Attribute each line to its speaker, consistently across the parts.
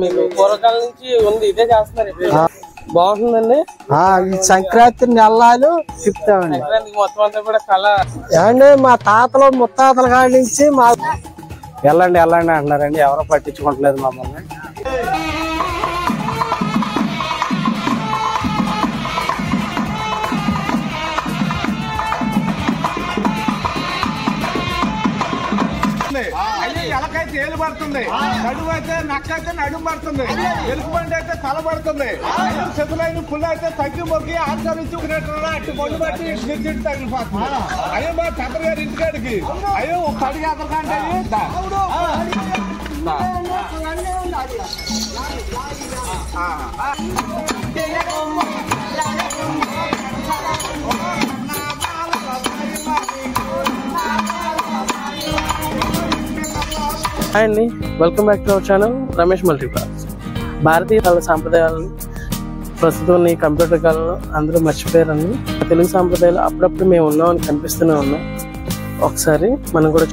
Speaker 1: మీకు పూర్వకాలం నుంచి ఉంది, ఇదే చేస్తున్నారు. బాగుంటుందండి.
Speaker 2: ఈ సంక్రాంతి నెలలు చెప్తామండి.
Speaker 1: సంక్రాంతికి మొత్తం అంతా కూడా కళ
Speaker 2: ఏమండి మా తాతలు ముత్తాతల కాడి నుంచి మా వెళ్ళండి వెళ్ళండి అంటున్నారండి. ఎవరో పట్టించుకోవట్లేదు మమ్మల్ని.
Speaker 3: ఎలకైతే ఏలు పడుతుంది, నడుము అయితే నక్కైతే నడుము పడుతుంది, ఎలుగుబండి అయితే తల పడుతుంది, చెతులైన పుల్ల అయితే తగ్గి మొగ్గి ఆచరించుకునేట్టు అటు మొండి బట్టి నిర్జిట్టు తగిలిపోతుంది. అయ్యో మా తండ్రి గారి ఇంటికాడికి అయ్యో పడిగి అతకంటే
Speaker 1: హాయ్ అండి, welcome back to our channel Ramesh మల్టీప్లాస్. భారతీయ కళ సాంప్రదాయాలను ప్రస్తుతం ఈ కంప్యూటర్ కాలంలో అందరూ మర్చిపోయారండి. తెలుగు సాంప్రదాయాలు అప్పుడప్పుడు మేము ఉన్నామని కనిపిస్తూనే ఉన్నాం. ఒకసారి మనం కూడా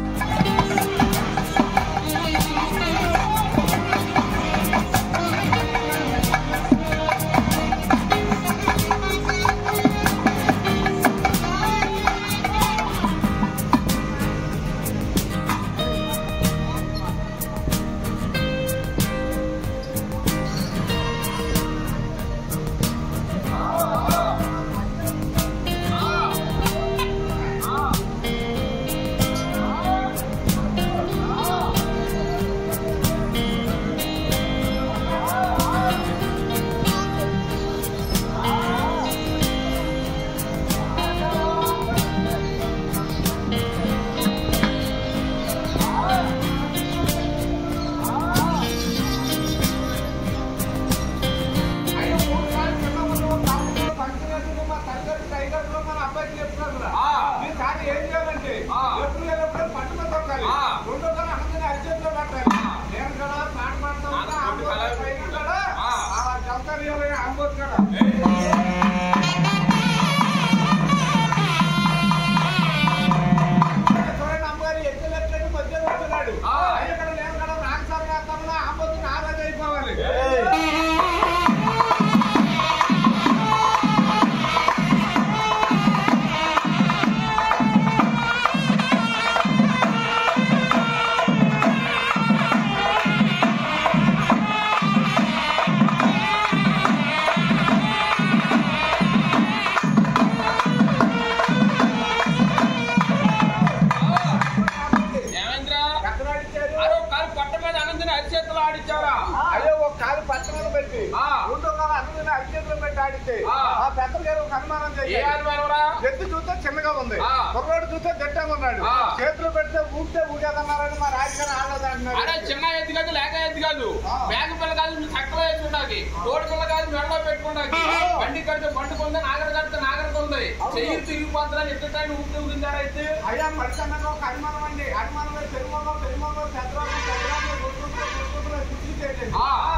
Speaker 1: ఎత్తు చూస్తే చిన్నగా ఉంది, కుర్రోడు చూస్తే గట్టిగా ఉన్నాడు, చేతులు పెడితే ఊపితే ఊగేదన్నారని మా రాజుగారు ఆడదంటున్నారు. చిన్న ఎత్తు కాదు, లేక ఎత్తు కాదు, బ్యాగ్ పిల్ల కాదు, చక్కలో వేసుకుంటాకి, తోడు పిల్ల కాదు, మెడలో పెట్టుకుంటాకి, బండి కడితే బండుకుంది, నాగర కడితే నాగరకుంది, చెయ్యి తిరిగిపోతారని ఎత్తుతాయి ఊపితే ఊగిందారైతే. అయ్యా మనిషి అన్నాక ఒక అనుమానం అండి, అనుమానం తెలుగులో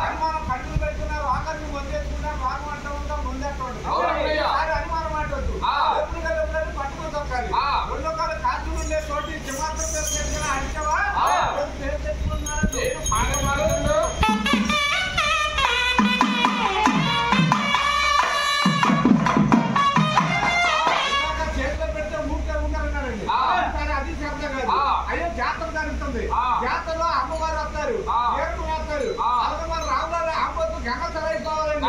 Speaker 1: అనుమానం కంటిని పెట్టుకున్నారు, ఆఖరిని ముందేసుకున్నారు, బాగా అంటూ ఉంటాం ముందేసుకోండి. అనుమానం అంటొద్దు, ఎప్పుడు పట్టుకుని దొక్కాలి. రెండో కాదు కాచు ఉండే చోటి సింహాసనం చేసుకుని అడిచావా చేతిలో పెడితే ఊరికే ఉండాలన్నారండి. అది శబ్దం కాదు. అయ్యో జాతర జరుగుతుంది, జాతరలో అమ్మవారు వస్తారు, ఏడుపు వేస్తారు, అమ్మవారు రావులారు అమ్మతో గంగ సరైపోవాలండి.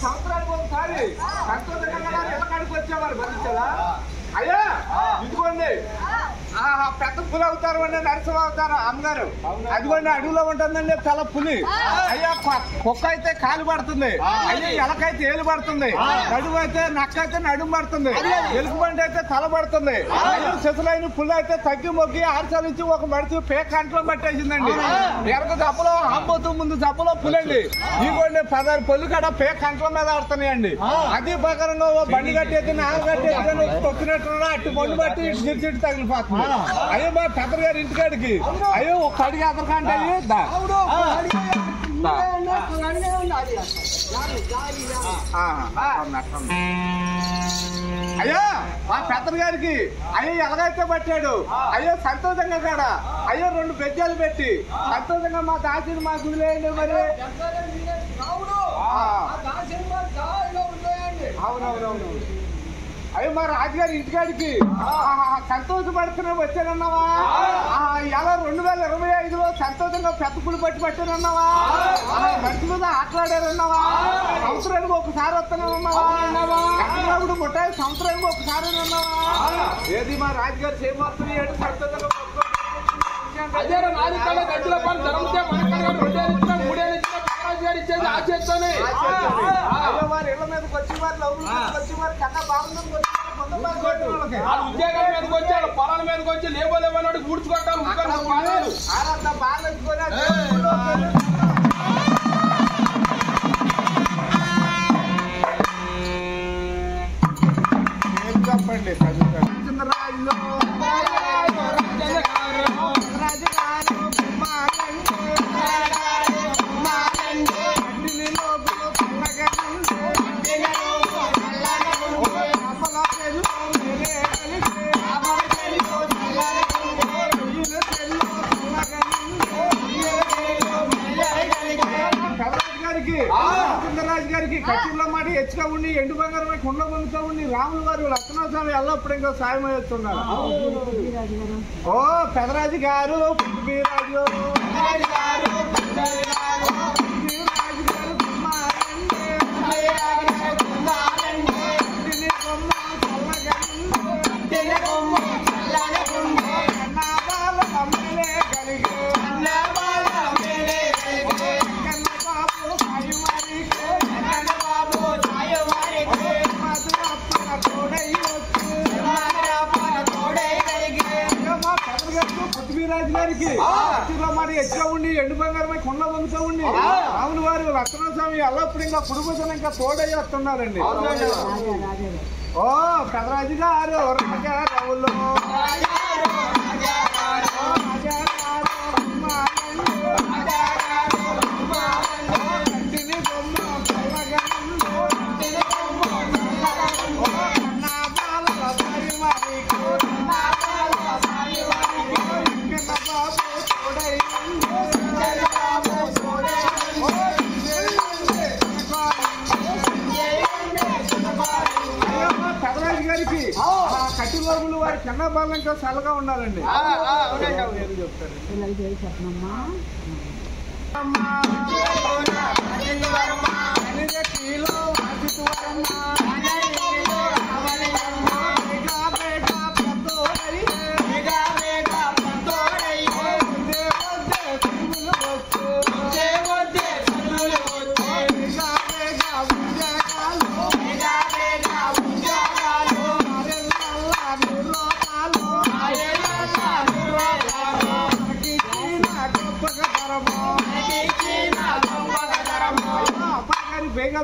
Speaker 3: సంవత్సరానికి ఒకసారి సంతోషంగా ఎల్లకాడికి వచ్చేవారు భరించాలా అయ్యా ఇదిగోండి పెద్ద పులి అవుతారు అండి నరసింహ అవుతారు అమ్మగారు అదిగోండి అడవిలో ఉంటుందండి చాలా పులి అయ్యా కుక్క అయితే కాలు పడుతుంది అయ్యా ఎలకైతే ఏలు పడుతుంది నడుము అయితే నక్క అయితే నడుము పడుతుంది ఎలుగుబండి అయితే తల పడుతుంది శిశులైన పులి అయితే తగ్గి మొగ్గి ఆర్చలించి ఒక మడిచి పేక కంట్లో పట్టేసిందండి ఎరక దప్పలో ఆంబోతూ ముందు దప్పలో పులండి ఇదిగోండి 16 పుల్లు కాడ పేక కంట్ల మీద ఆడుతున్నాయండి అది ప్రకారంగా బండి కట్టేది నాగ కట్టేది తొక్కినట్టు అట్టు పండు బట్టి చిరుచిట్టు తగిలిపోతుంది అయ్యో మా పెద్ద గారి ఇంటికాడికి అయ్యో ఒక అడిగి అదరకంటే అయ్యో మా పెద్ద గారికి అయ్యో ఎలాగైతే పట్టాడు అయ్యో సంతోషంగా కాడ అయ్యో 2 బెజ్జాలు పెట్టి సంతోషంగా మా దాచిని మా గుదిలేయండి మరి అవునవునవును అయ్యో మా రాజుగారి ఇంటికాడికి సంతోషపడుతున్నా వచ్చానన్నావా ఎలా 2025లో సంతోషంగా పెద్ద పులి పట్టానన్నావా మంచి మీద ఆటలాడారన్నావా సంవత్సరానికి ఒకసారి వస్తానన్నావా ఎక్కడప్పుడు ముట్టాయి సంవత్సరానికి ఒకసారి అన్నావా ఏది మా రాజుగారు చేయమవుతుంది ఏడు సంతోషంగా
Speaker 1: అదే రాజకీయాల గంటల పని ధరంతే
Speaker 3: వారి ఇళ్ల మీదకి వచ్చి వారి వచ్చి వారి కన్నా బాగుందని
Speaker 1: ఉద్యోగాల మీదకి వచ్చాడు పొలాల మీదకి వచ్చి లేవలేమన్నాడు కూర్చుకుంటారు
Speaker 3: చెప్పండి రాజు గారికి కచ్చిలో మాట హెచ్చుగా ఉండి ఎండు బంగారమై కుండ పొందుతా ఉండి రాములు గారు లక్ష్మణస్వామి ఎల్లప్పుడు ఇంకా సాయం అయ్యేస్తున్నారు ఓ పెదరాజు గారు రాజు పృథ్వీరాజు గారికి మరి ఎట్లా ఉండి ఎండు బంగారమై కొండ పొందుతూ ఉండి రాములు వారు లక్ష్మణస్వామి ఎల్లప్పుడు ఇంకా కుటుంబం ఇంకా తోడయ్యి వస్తున్నారండి ఓ పెదరాజు గారు రాజారావులు గారికి కట్టి బాబులు వారి కన్నా బాగా ఇంకా చల్లగా ఉండాలండి చెప్తారు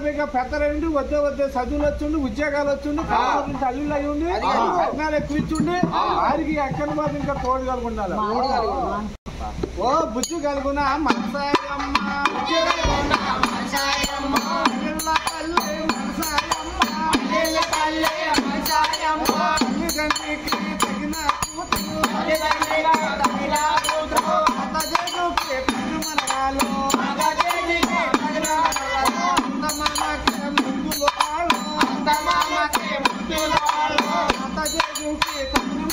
Speaker 3: బేగా పెద్దలండి వద్దే చదువులు వచ్చుండి ఉద్యోగాలు వచ్చుండి తల్లిళ్ళు అయి ఉండి రత్నాలు ఎక్కువ ఇచ్చుండి వారికి ఎక్కడ మాత్రం ఇంకా తోడు కలుగుండాలి ఓ బుజ్జు కలుగునా మనసాయమ్మ తల్లిదండ్రికి తగిన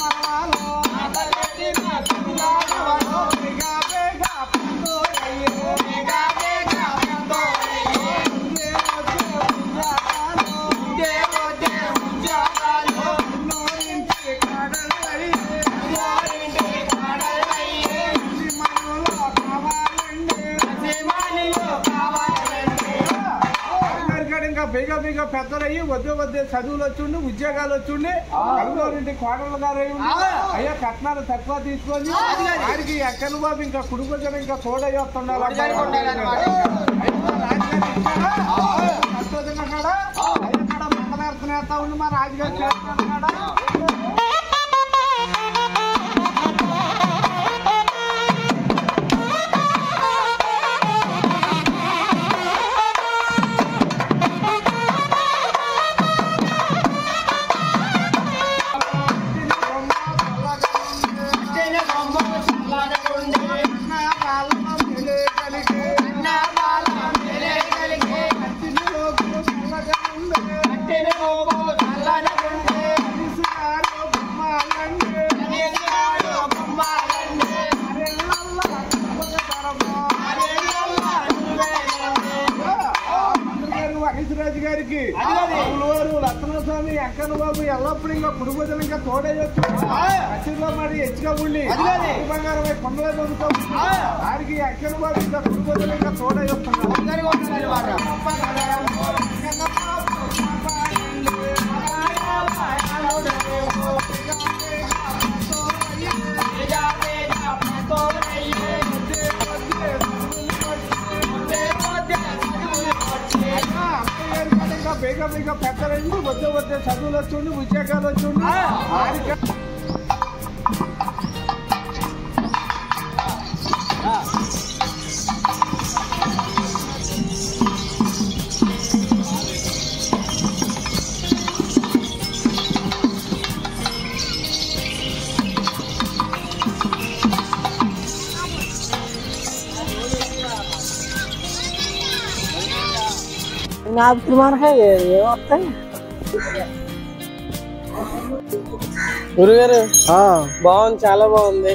Speaker 3: మనరాలు ఇంటికాడ ఇంకా బేగా బేగా పెద్దలయ్యి వద్దే చదువులు వచ్చిండి ఉద్యోగాలు వచ్చిండి అల్లుగారింటి కోడలు గారు అయ్యా కట్నాలు తక్కువ తీసుకొని వారికి ఎక్కను బాబు ఇంకా కుటుంబం ఇంకా తోడయ్యి వస్తున్నారు మంగళార్చన వేస్తా ఉండి మా రాజుగారు చేస్తున్నాడు రాజు గారికి లక్ష్మణస్వామి వెంకన్న బాబు ఎల్లప్పుడు ఇంకా కుటుంబం ఇంకా తోడయ్యొచ్చు అచ్చిలో మరి హెచ్చుగా ఉండి బంగారం కొండలే పొందుతాం వారికి వెంకన్న బాబు ఇంకా కుటుంబం ఇంకా తోడయ్యొస్తున్నారు బేగా బేగా పెద్దలండి వద్దే చదువులు వచ్చిండి ఉద్యోగాలు వచ్చిండి
Speaker 2: ఏమొస్తాయి
Speaker 4: గురుగారు బాగుంది, చాలా బాగుంది.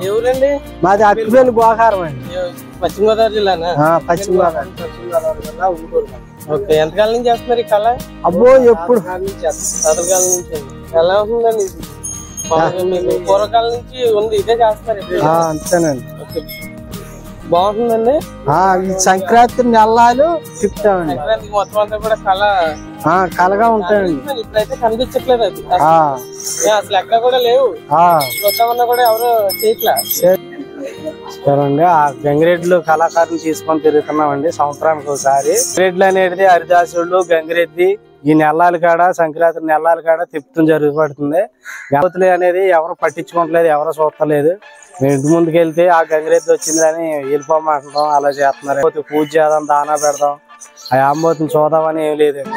Speaker 4: ఎవరండి?
Speaker 2: మాది అక్కిపల్లి గోకారం అండి,
Speaker 4: పశ్చిమ గోదావరి జిల్లానా?
Speaker 2: పశ్చిమ గోదావరి.
Speaker 4: ఓకే, ఎంతకాలం నుంచి చేస్తున్నారు ఈ కళ?
Speaker 2: అబ్బో ఎప్పుడు
Speaker 4: చదువుకాలం నుంచి. ఎలా ఉంటుందండి మీకు? పూర్వకాలం నుంచి ఉంది, ఇదే చేస్తారు?
Speaker 2: అంతేనండి.
Speaker 4: బాగుంటుందండి.
Speaker 2: ఈ సంక్రాంతి నెలలు తిప్పుతామండి.
Speaker 4: సంక్రాంతికి మొత్తం అంతా కూడా
Speaker 2: కళగా ఉంటాయండి.
Speaker 4: ఇప్పుడైతే కనిపించట్లేదు అది అసలు, ఎక్కడ కూడా లేవు. చూద్దామన్నా కూడా ఎవరు చేయట్లేదండి.
Speaker 2: ఆ గంగిరెడ్లు కళాకారులు తీసుకొని తిరుగుతున్నామండి సంవత్సరానికి ఒకసారి. గంగిరెడ్లు అనేది హరిదాసులు గంగిరెద్ది ఈ నెలలు కాడ సంక్రాంతి నెలలు కాడ తిప్పుతం జరుగుపడుతుంది. గణపతులు అనేది ఎవరు పట్టించుకోవట్లేదు, ఎవరు చూస్తలేదు. మేము ఇంటి ముందుకు వెళ్తే ఆ గంగిరెద్ది వచ్చిందని వెళ్ళిపోమంటాం, అలా చేస్తున్నారు. పూజ చేద్దాం, దానా పెడదాం, ఆ అమ్మోతిని చూద్దామని ఏం లేదండి.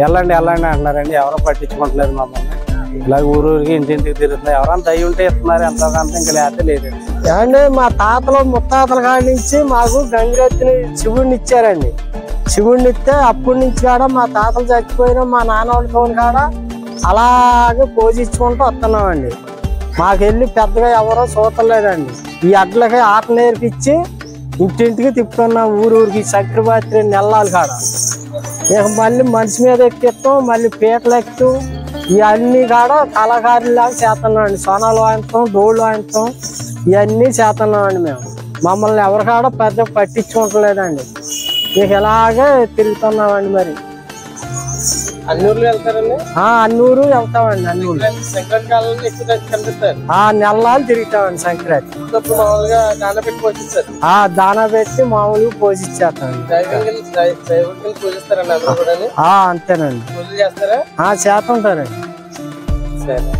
Speaker 2: వెళ్ళండి అంటున్నారండి, ఎవరు పట్టించుకోవట్లేదు మమ్మల్ని. ఇలాగ ఊరూరికి ఇంటింటికి తిరుగుతున్నాయి. ఎవరైనా దయ ఉంటే ఇస్తున్నారు, ఎంతో కొంత, ఇంకా లేకపోతే లేదండి. ఏమండి మా తాతలు ముత్తాతల కాడి నుంచి మాకు గంగిరెద్దిని శివుడిని ఇచ్చారండి. శివుడిని ఇస్తే అప్పటి నుంచి కాడ మా తాతలు చచ్చిపోయినా మా నాన్న వాళ్ళతో కాడ అలాగే పూజించుకుంటూ వస్తున్నామండి. మాకెళ్ళి పెద్దగా ఎవరో చూడలేదండి. ఈ అడ్లకి ఆట నేర్పించి ఇంటింటికి తిప్పుతున్నాం, ఊరూరికి చక్రపాత్రి నెల్లాలి కాడ. ఇక మళ్ళీ మనిషి మీద ఎక్కిస్తాం, మళ్ళీ పీటలు ఎక్కుతాం. ఇవన్నీ కాడ కళాకారులాగా చేస్తున్నాం అండి. సోనాలు వాయిస్తాం, డోళ్ళు వాయిస్తాం, ఇవన్నీ చేస్తున్నాం అండి. మేము మమ్మల్ని ఎవరి కాడ పెద్ద పట్టించుకోవట్లేదండి. ఇక ఇలాగే తిరుగుతున్నామండి. మరి
Speaker 4: అన్నూరులో వెళ్తారండి?
Speaker 2: అన్నూరు వెళ్తామండి. అన్నూరు
Speaker 4: సంక్రాంతి కాలంలో ఎక్కువ కనిపిస్తారు.
Speaker 2: నెలలు తిరుగుతామండి సంక్రాంతి.
Speaker 4: మామూలుగా దానా పెట్టి పోషిస్తారు.
Speaker 2: దానా పెట్టి మామూలుగా పోషించేస్తామండి.
Speaker 4: పూజిస్తారండి అందరూ కూడా?
Speaker 2: అంతేనండి.
Speaker 4: పూజలు చేస్తారా?
Speaker 2: చేస్తుంటారండి.
Speaker 4: సరే.